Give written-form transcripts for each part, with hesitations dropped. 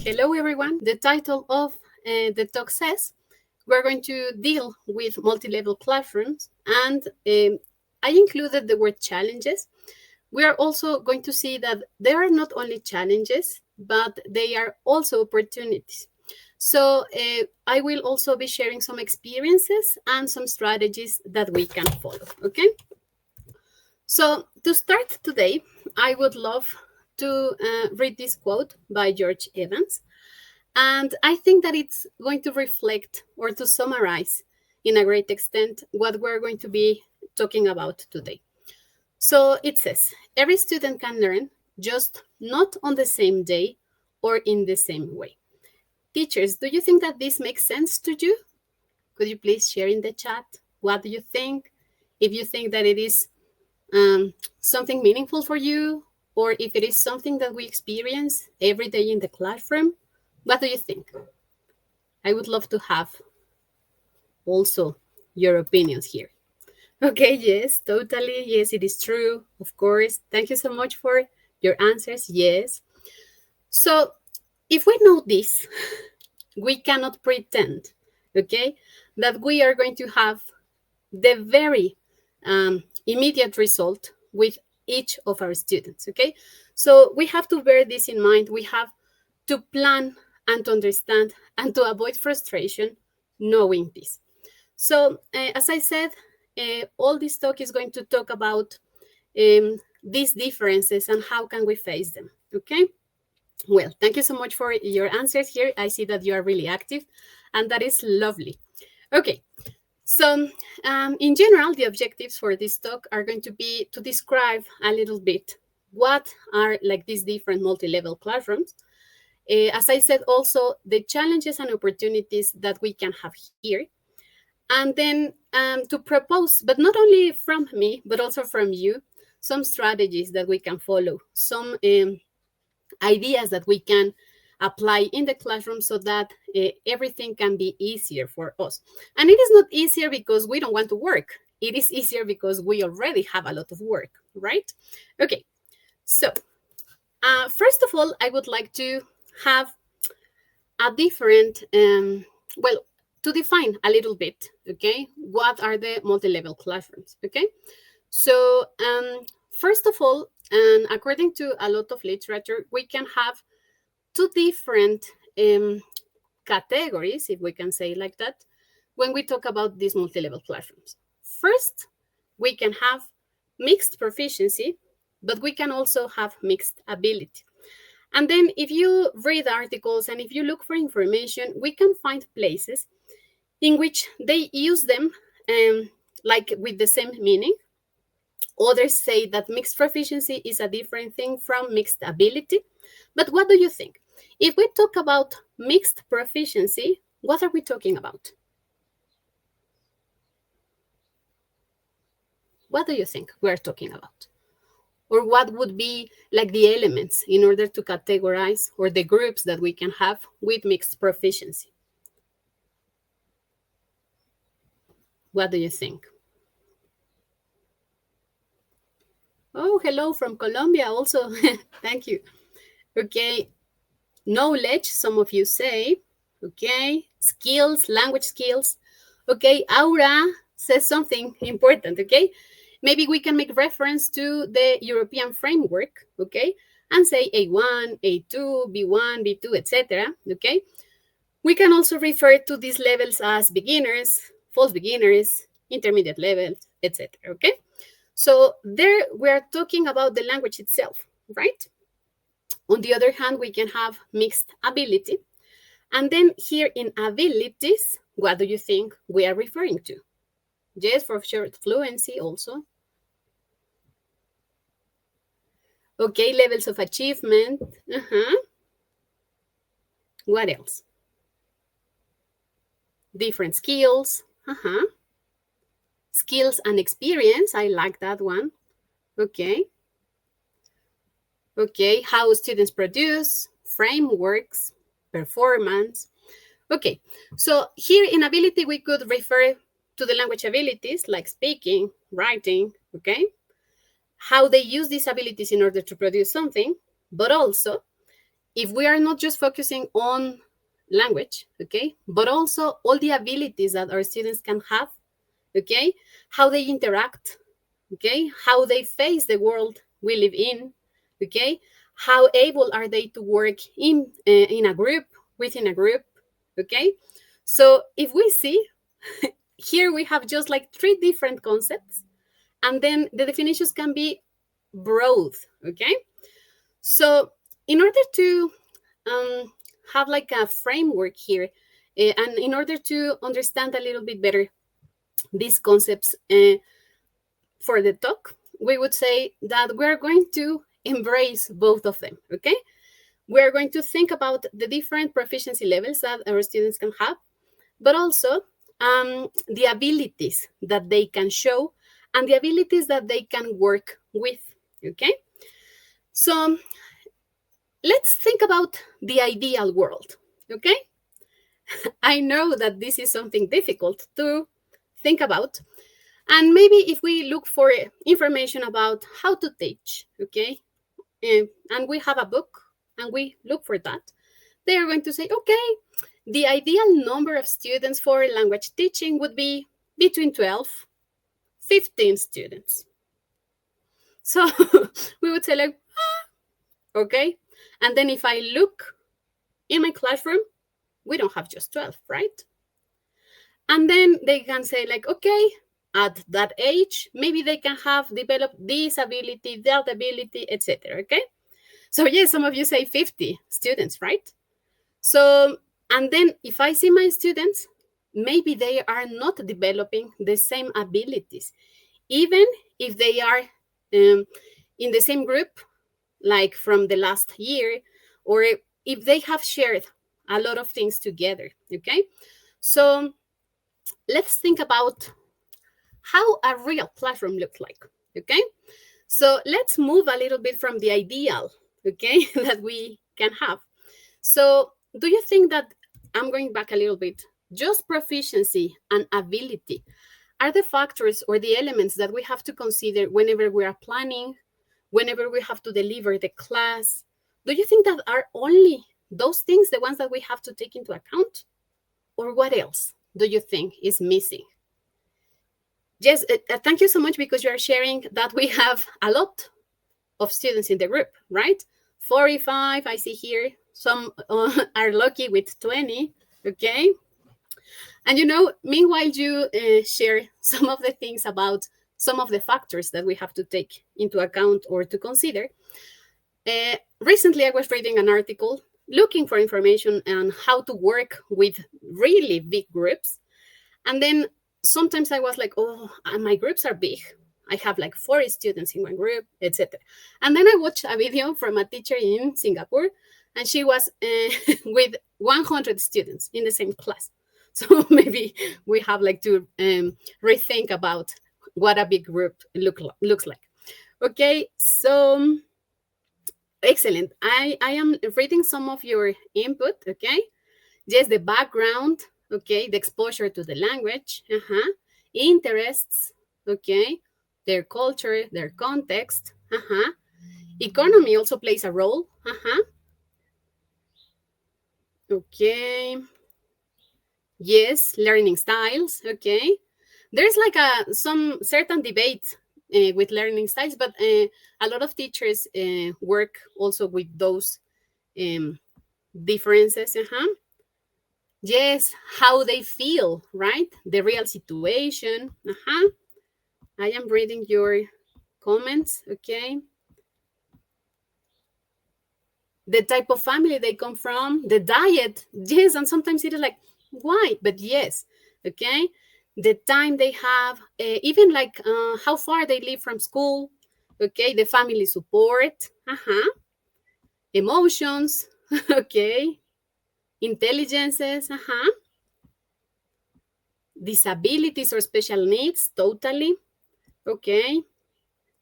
Hello, everyone. The title of the talk says we're going to deal with multi-level classrooms, and I included the word challenges. We are also going to see that there are not only challenges, but they are also opportunities. So I will also be sharing some experiences and some strategies that we can follow, okay? So to start today, I would love to read this quote by George Evans. And I think that it's going to reflect or to summarize in a great extent what we're going to be talking about today. So it says, every student can learn, just not on the same day or in the same way. Teachers, do you think that this makes sense to you? Could you please share in the chat? What do you think? If you think that it is something meaningful for you, or if it is something that we experience every day in the classroom, what do you think? I would love to have also your opinions here. Okay, yes, totally. Yes, it is true. Of course. Thank you so much for your answers. Yes. So, if we know this, we cannot pretend, okay, that we are going to have the very immediate result with each of our students, okay? So, we have to bear this in mind. We have to plan and to understand and to avoid frustration knowing this. So, as I said, all this talk is going to talk about these differences and how can we face them, okay? Well, thank you so much for your answers here. I see that you are really active, and that is lovely. Okay, so in general, the objectives for this talk are going to be to describe a little bit what are like these different multi-level classrooms. As I said, also the challenges and opportunities that we can have here. And then to propose, but not only from me, but also from you, some strategies that we can follow, some ideas that we can apply in the classroom so that everything can be easier for us. And it is not easier because we don't want to work. It is easier because we already have a lot of work, right? Okay, so first of all, I would like to have a different, well, to define a little bit, okay, what are the multi-level classrooms, okay? So first of all, and according to a lot of literature, we can have two different categories, if we can say like that, when we talk about these multi-level classrooms. First, we can have mixed proficiency, but we can also have mixed ability. And then if you read articles and if you look for information, we can find places in which they use them like with the same meaning. Others say that mixed proficiency is a different thing from mixed ability. But what do you think? If we talk about mixed proficiency, what are we talking about? What do you think we're talking about? Or what would be like the elements in order to categorize or the groups that we can have with mixed proficiency? What do you think? Oh, hello from Colombia also. Thank you. Okay. Knowledge, some of you say. Okay. Skills, language skills. Okay. Aura says something important. Okay. Maybe we can make reference to the European framework. Okay. And say A1, A2, B1, B2, etc. Okay. We can also refer to these levels as beginners, false beginners, intermediate levels, etc. Okay. So there we are talking about the language itself, right? On the other hand, we can have mixed ability. And then here in abilities, what do you think we are referring to? Yes, for sure, fluency also. Okay, levels of achievement. What else? Different skills. Skills and experience. I like that one. Okay. Okay, how students produce, frameworks, performance. Okay, so here in ability, we could refer to the language abilities like speaking, writing, okay? How they use these abilities in order to produce something, but also if we are not just focusing on language, okay, but also all the abilities that our students can have, okay, how they interact, okay, how they face the world we live in, okay, how able are they to work in a group, within a group, okay. So if we see here, we have just like 3 different concepts, and then the definitions can be broad, okay. So in order to have like a framework here, and in order to understand a little bit better these concepts for the talk, we would say that we're going to embrace both of them, okay. We're going to think about the different proficiency levels that our students can have, but also the abilities that they can show and the abilities that they can work with, okay. So let's think about the ideal world, okay. I know that this is something difficult to think about, and maybe if we look for information about how to teach, okay, and we have a book and we look for that, they are going to say, okay, the ideal number of students for language teaching would be between 12, 15 students. So we would say like, okay. And then if I look in my classroom, we don't have just 12, right? And then they can say like, okay, at that age, maybe they can have developed this ability, that ability, etc. Okay. So yes, some of you say 50 students, right? So, and then if I see my students, maybe they are not developing the same abilities, even if they are in the same group, like from the last year, or if they have shared a lot of things together, okay? So let's think about how a real classroom looks like, okay? So let's move a little bit from the ideal, okay, that we can have. So do you think that, I'm going back a little bit, just proficiency and ability are the factors or the elements that we have to consider whenever we are planning, whenever we have to deliver the class? Do you think that are only those things the ones that we have to take into account? Or what else do you think is missing? Yes, thank you so much, because you are sharing that we have a lot of students in the group, right? 45, I see here. Some are lucky with 20, okay? And you know, meanwhile, you share some of the things about some of the factors that we have to take into account or to consider. Recently, I was reading an article looking for information on how to work with really big groups. And then sometimes I was like, oh, my groups are big. I have like 40 students in one group, etc. And then I watched a video from a teacher in Singapore, and she was with 100 students in the same class. So maybe we have like to rethink about what a big group looks like. Okay, so excellent. I am reading some of your input, okay? Yes, the background, okay, the exposure to the language, interests, okay, their culture, their context, economy also plays a role, okay, yes, learning styles, okay. There's like some certain debate with learning styles, but a lot of teachers work also with those differences, yes, how they feel, right? The real situation. I am reading your comments, okay? The type of family they come from, the diet, yes, and sometimes it is like, why? But yes, okay? The time they have, even like how far they live from school, okay? The family support, emotions, okay? Intelligences, disabilities or special needs, totally, okay?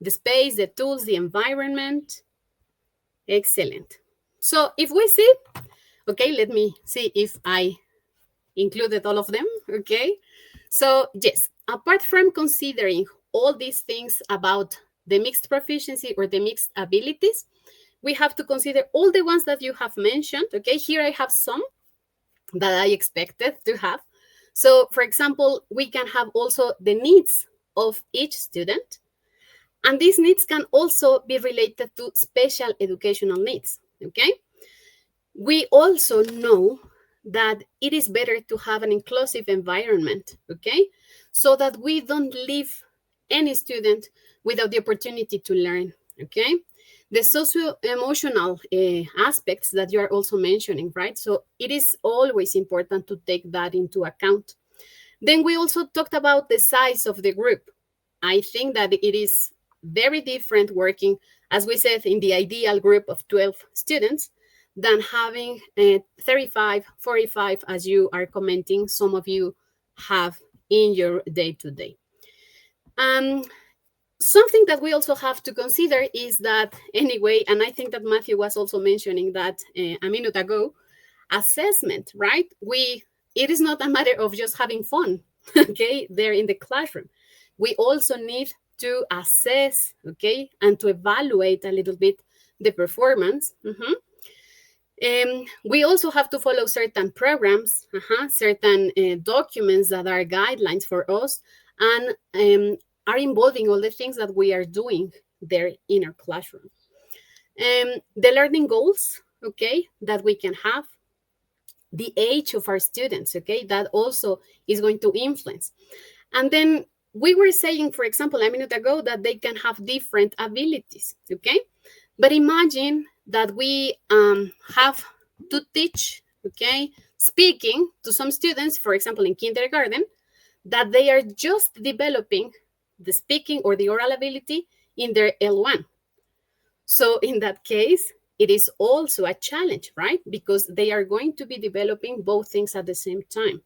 The space, the tools, the environment, excellent. So if we see, okay, let me see if I included all of them, okay? So yes, apart from considering all these things about the mixed proficiency or the mixed abilities, we have to consider all the ones that you have mentioned. Okay, here I have some that I expected to have. So, for example, we can have also the needs of each student. And these needs can also be related to special educational needs, okay? We also know that it is better to have an inclusive environment, okay? So that we don't leave any student without the opportunity to learn, okay? The socio-emotional aspects that you are also mentioning, right? So it is always important to take that into account. Then we also talked about the size of the group. I think that it is very different working, as we said, in the ideal group of 12 students than having 35, 45, as you are commenting, some of you have in your day-to-day. Something that we also have to consider is that, anyway, and I think that Matthew was also mentioning that a minute ago, assessment, right? It is not a matter of just having fun, okay, there in the classroom. We also need to assess, okay, and to evaluate a little bit the performance. We also have to follow certain programs, certain documents that are guidelines for us and are involving all the things that we are doing there in our classroom. The learning goals, okay, that we can have, the age of our students, okay, that also is going to influence. And then we were saying, for example, a minute ago, that they can have different abilities, okay? But imagine that we have to teach, okay, speaking to some students, for example, in kindergarten, that they are just developing the speaking or the oral ability in their L1. So in that case, it is also a challenge, right? Because they are going to be developing both things at the same time.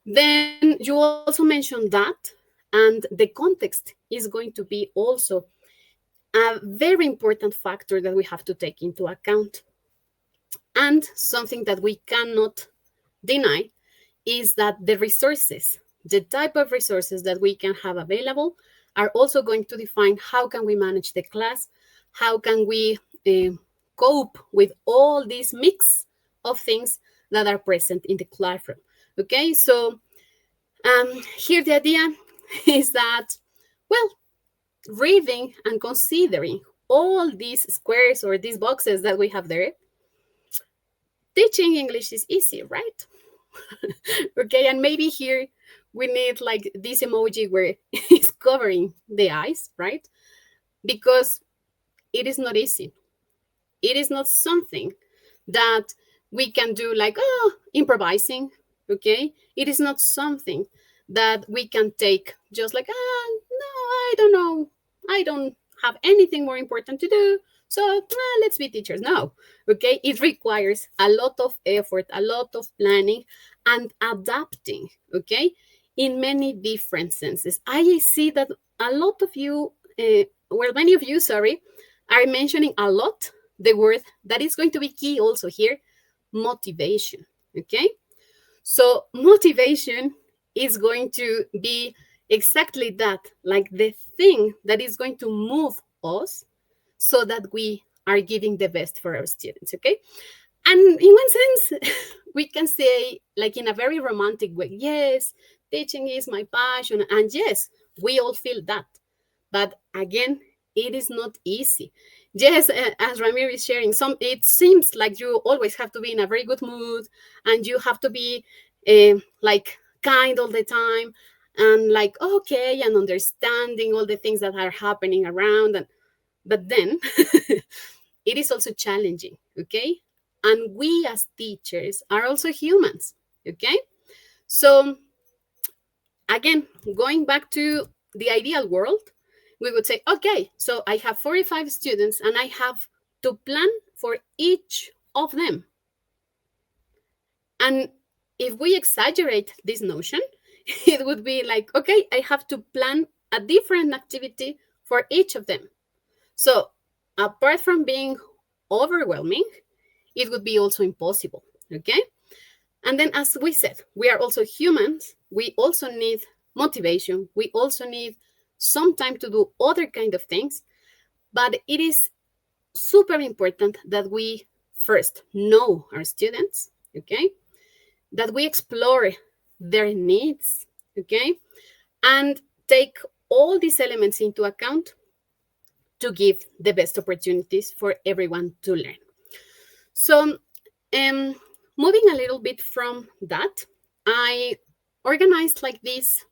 Then you also mentioned that, and the context is going to be also a very important factor that we have to take into account. And something that we cannot deny is that the resources, the type of resources that we can have available, are also going to define how can we manage the class, how can we cope with all these mix of things that are present in the classroom. Okay, so here the idea is that, well, reading and considering all these squares or these boxes that we have there, teaching English is easy, right? Okay, and maybe here we need like this emoji where it's covering the eyes, right? Because it is not easy. It is not something that we can do like, oh, improvising, okay? It is not something that we can take just like, no, I don't know. I don't have anything more important to do. So let's be teachers. No, okay? It requires a lot of effort, a lot of planning and adapting, okay? In many different senses. I see that a lot of you, many of you, sorry, are mentioning a lot the word that is going to be key also here, motivation, okay? So motivation is going to be exactly that, like the thing that is going to move us so that we are giving the best for our students, okay? And in one sense, we can say, like in a very romantic way, yes, teaching is my passion. And yes, we all feel that. But again, it is not easy. Yes, as Ramir is sharing, it seems like you always have to be in a very good mood and you have to be like kind all the time and like, okay, and understanding all the things that are happening around. But then it is also challenging, okay? And we as teachers are also humans, okay? So again, going back to the ideal world, we would say, okay, so I have 45 students and I have to plan for each of them. And if we exaggerate this notion, it would be like, okay, I have to plan a different activity for each of them. So apart from being overwhelming, it would be also impossible, okay? And then, as we said, we are also humans. We also need motivation. We also need some time to do other kind of things. But it is super important that we first know our students, okay? That we explore their needs, okay? And take all these elements into account to give the best opportunities for everyone to learn. So, moving a little bit from that, I organized like these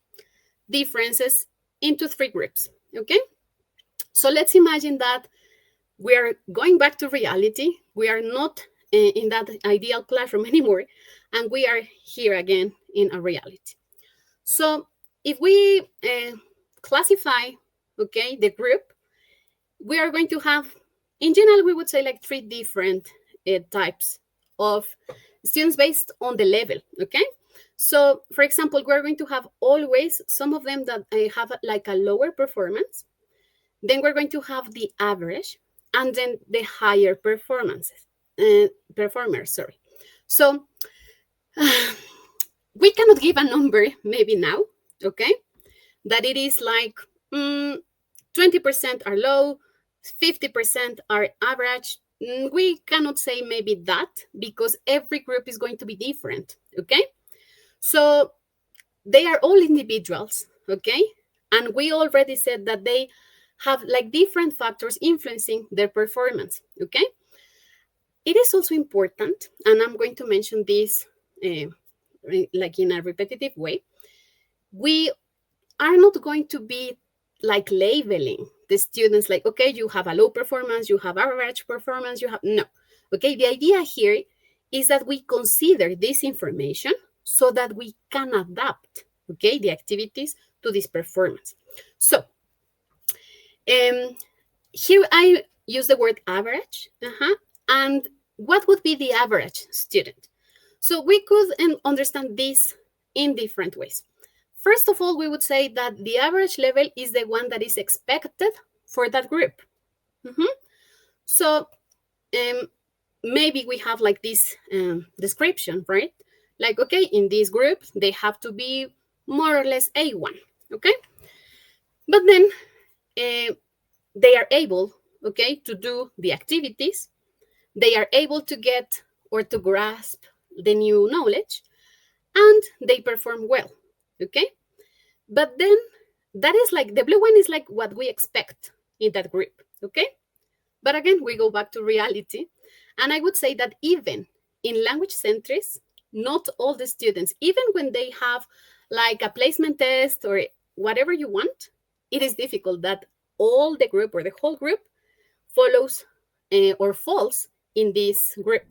differences into 3 groups, okay? So let's imagine that we are going back to reality. We are not in that ideal classroom anymore, and we are here again in a reality. So if we classify, okay, the group, we are going to have, in general, we would say like 3 different types of students based on the level, okay? So, for example, we're going to have always some of them that have like a lower performance. Then we're going to have the average, and then the higher performers. Sorry. So we cannot give a number maybe now, okay? That it is like 20% are low, 50% are average. We cannot say maybe that because every group is going to be different, okay? So they are all individuals, okay? And we already said that they have like different factors influencing their performance, okay? It is also important, and I'm going to mention this like in a repetitive way, we are not going to be like labeling the students like, okay, you have a low performance, you have average performance, you have, no. Okay, the idea here is that we consider this information so that we can adapt, okay, the activities to this performance. So here I use the word average, and what would be the average student? So we could understand this in different ways. First of all, we would say that the average level is the one that is expected for that group. So maybe we have like this description, right? Like, okay, in this group, they have to be more or less A1, okay? But then they are able, okay, to do the activities. They are able to get or to grasp the new knowledge, and they perform well, okay? But then that is like, the blue one is like what we expect in that group, okay? But again, we go back to reality. And I would say that even in language centers, not all the students, even when they have like a placement test or whatever you want, it is difficult that all the group or the whole group follows or falls in this group,